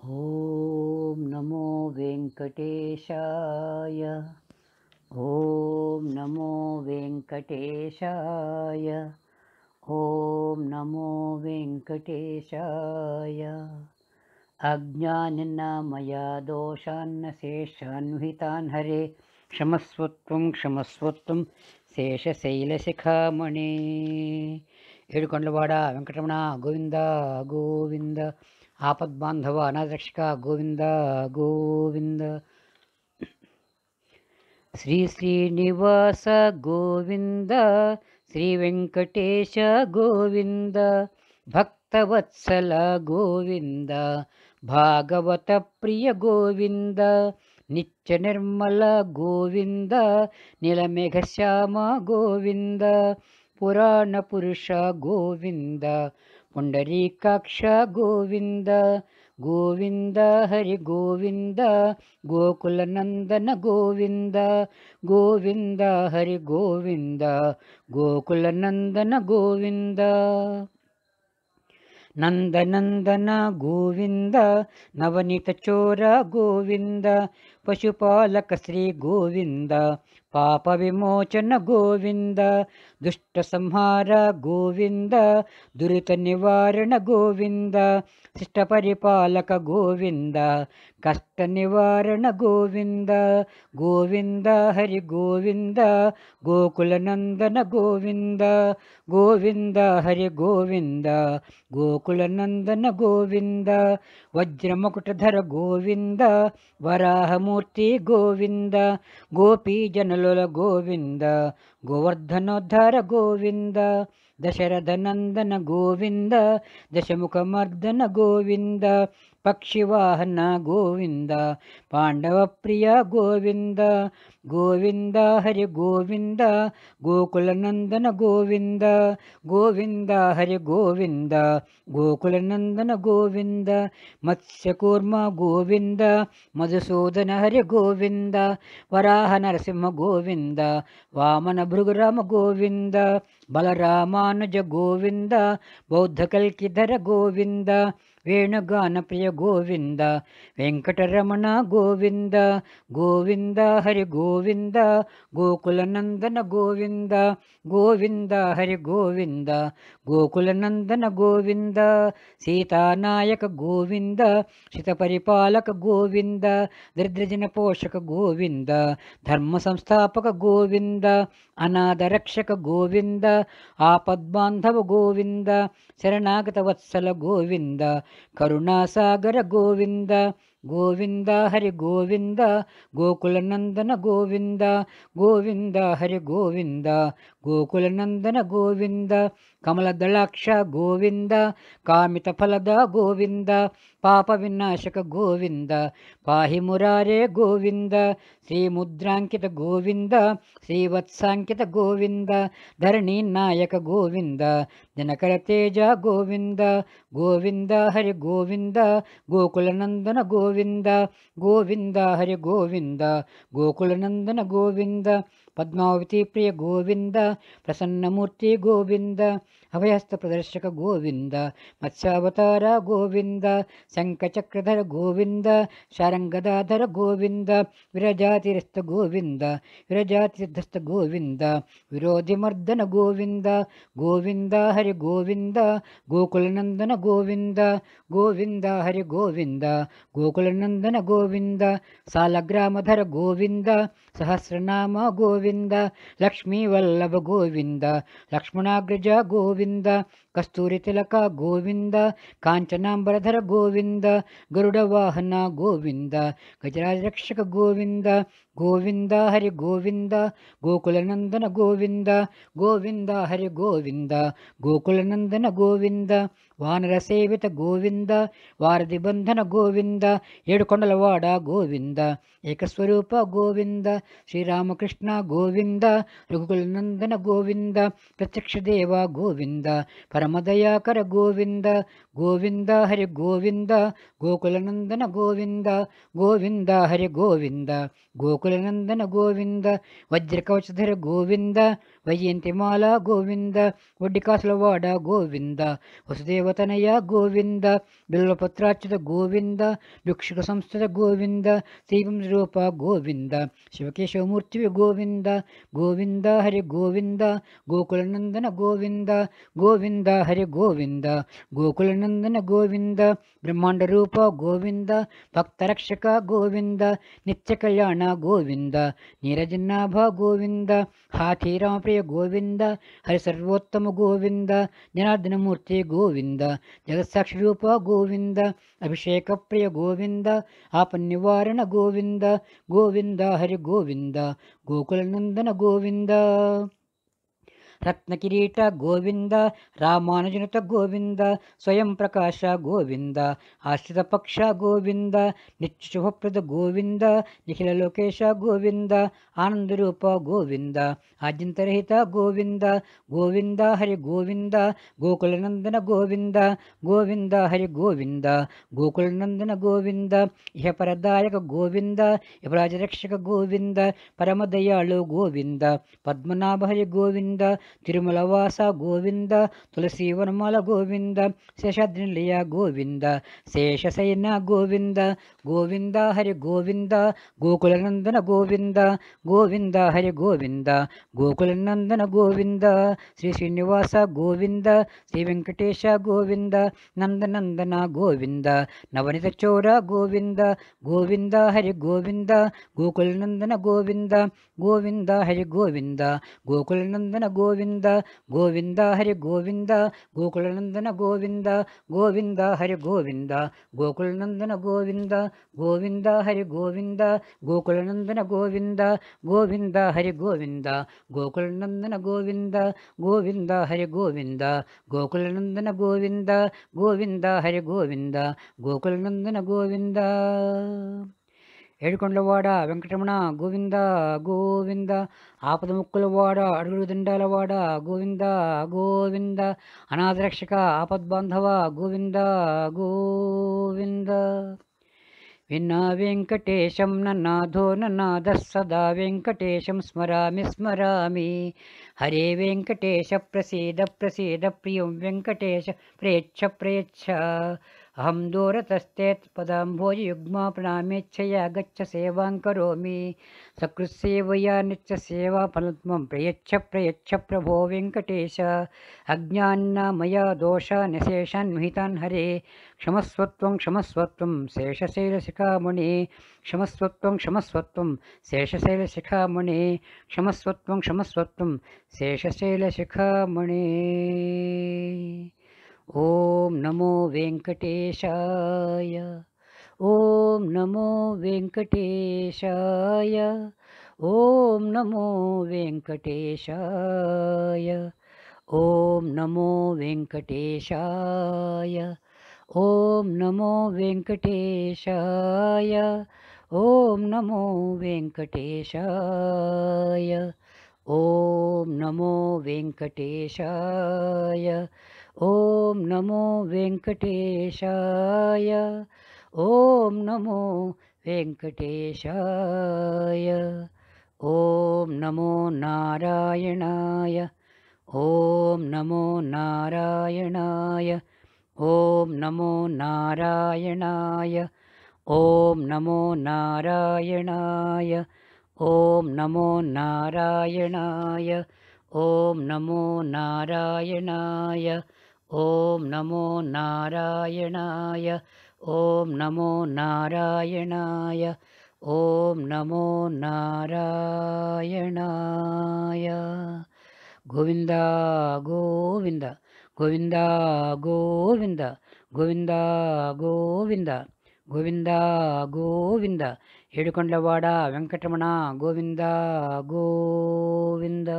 ॐ नमो वेङ्कटेशाय। ॐ नमो वेङ्कटेशाय। ॐ नमो वेङ्कटेशाय। अज्ञानिना मया दोषान्न शेषान्वितान् हरे క్షమస్వత్వం శేషశైలశిఖామణే. ఏడుకొండలవాడ వెంకటరమణ గోవింద గోవింద. ఆపద్బాంధవ అనాథరక్షక గోవింద గోవింద. శ్రీ శ్రీనివాస గోవింద, శ్రీ వెంకటేశ గోవింద, భక్తవత్సల గోవింద, భాగవత ప్రియ గోవింద, నిత్య నిర్మల గోవింద, నీలమేఘశ్యామ గోవింద, పురాణ పురుష గోవింద, పుండరీకాక్ష గోవింద, గోవింద హరి గోవింద, గోకులనందన గోవింద, గోవింద హరి గోవింద, గోకులనందన గోవింద. నందనందన గోవింద, నవనీత చోర గోవింద, పశుపాలక శ్రీ గోవింద, పాప విమోచన గోవింద, దుష్ట సంహార గోవింద, దురిత నివారణ గోవింద, శిష్ట పరిపాలక గోవింద, కష్ట నివారణ గోవింద, గోవింద హరి గోవింద, గోకులనందన గోవింద, గోవింద హరి గోవింద, గోకులనందన గోవింద, వజ్రముకుటధర గోవింద, వరాహమూర్తి గోవింద, గోపీజనుల గోవింద, గోవర్ధనోద్ధార గోవింద, దశరథనందన గోవింద, దశముఖమర్దన గోవింద, పక్షివాహన గోవింద, పాండవ ప్రియ గోవింద, గోవింద హరి గోవింద, గోకులనందన గోవింద, గోవింద హరి గోవింద, గోకులనందన గోవింద, మత్స్యకూర్మ గోవింద, మధుసూదన హరి గోవింద, వరాహ నరసింహ గోవింద, వామన భృగురామ గోవింద, బలరామానుజ గోవింద, బౌద్ధ కల్కిధర గోవింద, వేణుగాన ప్రియ గోవింద, వెంకటరమణ గోవింద, గోవింద హరి గోవింద, గోకులనందన గోవింద, గోవింద హరి గోవింద, గోకులనందన గోవింద, సీతానాయక గోవింద, శిత పరిపాలక గోవింద, దరిద్రజన పోషక గోవింద, ధర్మ సంస్థాపక గోవింద, అనాథరక్షక గోవింద, ఆపద్బాంధవ గోవింద, శరణాగత వత్సల గోవింద, కరుణాసాగర గోవింద, గోవింద హరి గోవింద, గోకులనందన గోవింద, గోవింద హరి గోవింద, గోకులనందన గోవింద, కమలదళాక్ష గోవింద, కామిత ఫలద గోవింద, పాప వినాశక గోవింద, పాహి మురారే గోవింద, శ్రీముద్రాంకిత గోవింద, శ్రీవత్సాంకిత గోవింద, ధరణీ నాయక గోవింద, దినకర తేజ గోవింద, గోవింద హరి గోవింద, గోకులనందన గోవింద, గోవింద హరి గోవింద, గోకులనందన గోవింద, పద్మావతి ప్రియ గోవింద, ప్రసన్నమూర్తి గోవింద, అభయహస్త ప్రదర్శక గోవింద, మత్స్యావతార గోవింద, శంఖచక్రధర గోవింద, శారంగదాధర గోవింద, విరజాతిరస్త గోవింద, విరజాతిసిద్ధస్థ గోవింద, విరోధిమర్దన గోవింద, గోవింద హరి గోవింద, గోకులనందన గోవింద, గోవింద హరి గోవింద, గోకులనందన గోవింద, సాలగ్రామధర గోవింద, సహస్రనామ గోవింద, లక్ష్మీవల్లభ గోవింద, లక్ష్మణాగ్రజ గోవింద, కస్తూరి తిలక గోవింద, కాంచనాంబరధర గోవింద, గరుడ వాహన గోవింద, గజరాజ రక్షక గోవింద, గోవింద హరి గోవింద, గోకులనందన గోవింద, గోవింద హరి గోవింద, గోకులనందన గోవింద, వానర సేవిత గోవింద, వారధి బంధన గోవింద, ఏడుకొండలవాడ గోవింద, ఏకస్వరూప గోవింద, శ్రీరామకృష్ణ గోవింద, రఘుకులనందన గోవింద, ప్రత్యక్ష దేవ గోవింద, పరమదయాకర గోవింద, గోవింద హరి గోవింద, గోకులనందన గోవింద, గోవింద హరి గోవింద, గోకులనందన గోవింద, వజ్రకవచధర గోవింద, వైజయంతిమాల గోవింద, వడ్డికాసులవాడ గోవింద, వసుదేవతనయ గోవింద, బిల్వపత్రాచ్యుత గోవింద, భిక్షుక సంస్థ గోవింద, శ్రీవం రూప గోవింద, శివకేశవమూర్తివి గోవింద, గోవింద హరి గోవింద, గోకులనందన గోవింద, గోవింద హరి గోవింద, గోకులనందన గోవింద, బ్రహ్మాండ రూప గోవింద, భక్తరక్షక గోవింద, నిత్య కళ్యాణ గోవింద, నీరజనాభ గోవింద, హాథీరామప్రియ గోవింద, హరి సర్వోత్తమ గోవింద, జనార్దనమూర్తి గోవింద, జగత్సాక్షి రూప గోవింద, అభిషేక ప్రియ గోవింద, ఆపన్నివారణ గోవింద, గోవింద హరి గోవింద, గోకులనందన గోవింద, రత్నకిరీట గోవింద, రామానుజనుత గోవింద, స్వయం ప్రకాశ గోవింద, ఆశ్రిత పక్ష గోవింద, నిత్య శుభప్రద గోవింద, నిఖిల లోకేశ గోవింద, ఆనందరూప గోవింద, ఆద్యంతరహిత గోవింద, గోవింద హరి గోవింద, గోకులనందన గోవింద, గోవింద హరి గోవింద, గోకులనందన గోవింద, ఇహపరదాయక గోవింద, యమరాజరక్షక గోవింద, పరమదయాళు గోవింద, పద్మనాభ హరి గోవింద, తిరుమలవాస గోవింద, తులసీవనమాల గోవింద, శేషాద్రినిలయ గోవింద, శేషశయన గోవింద, గోవింద హరి గోవింద, గోకులనందన గోవింద, గోవింద హరి గోవింద, గోకులనందన గోవింద, శ్రీ శ్రీనివాస గోవింద, శ్రీ వెంకటేశ గోవింద, నందనందన గోవింద, నవనిత చోర గోవింద, గోవింద హరి గోవింద, గోకులనందన గోవింద, గోవింద హరి గోవింద, గోకులనందన గోవింద, గోవింద హరి గోవింద, గోకులనందన గోవింద, గోవింద హరి గోవింద, గోకులనందన గోవింద, గోవింద హరి గోవింద, గోకులనందన గోవింద, గోవింద హరి గోవింద, గోకులనందన గోవింద, గోవింద హరి గోవింద, గోకులనందన గోవింద, గోవింద హరి గోవింద, గోకులనందన గోవింద. ఏడుకొండలవాడ వెంకటరమణ గోవింద గోవింద, ఆపద ముక్కులవాడ అడుగులు దండాలవాడ గోవింద గోవింద, అనాథరక్షక ఆపద్బాంధవ గోవింద గోవింద. విన్నా వెంకటేశం నన్నాథో నన్నాథ సదా వెంకటేశం స్మరామి స్మరామి, హరే వెంకటేశ ప్రసీద ప్రసీద ప్రియం వెంకటేశ ప్రేచ్ఛ ప్రేచ్ఛ, అహం దూరతస్తే పదాంభోజయుగ్మా ప్రణామేచ్ఛయా గచ్చ సేవాం కరోమి, సకృత్సేవయా నిత్య సేవా ఫలత్వం ప్రయచ్ఛ ప్రయచ్ఛ ప్రభో వెంకటేశ, అజ్ఞాన్నమయా దోష నిశేషాన్ విహితాన్ హరే, క్షమస్వత్వం క్షమస్వత్వం శేషశైలశిఖామణి, క్షమస్వత్వం క్షమస్వత్వం శేషశైలశిఖామణి, క్షమస్వత్వం క్షమస్వత్వం శేషశైలశిఖామణి. ఓం నమో వెంకటేశాయ, ఓం నమో వెంకటేశాయ, ఓం నమో వెంకటేశాయ, ఓం నమో వెంకటేశాయ, ఓం నమో వెంకటేశాయ, ఓం నమో వెంకటేశాయ, ఓం నమో వెంకటేశాయ, ఓం నమో వెంకటేశాయ, ఓం నమో వెంకటేశాయ, ఓం నమో నారాయణాయ, ఓం నమో నారాయణాయ, ఓం నమో నారాయణాయ, ఓం నమో నారాయణాయ, ఓం నమో నారాయణాయ, ఓం నమో నారాయణాయ, ఓం నమో నారాయణాయ, ఓం నమో నారాయణాయ, ఓం నమో నారాయణాయ. గోవింద గోవింద గోవింద గోవింద గోవింద గోవింద గోవింద గోవింద, ఏడుకొండలవాడ వెంకటరమణ గోవింద గోవింద.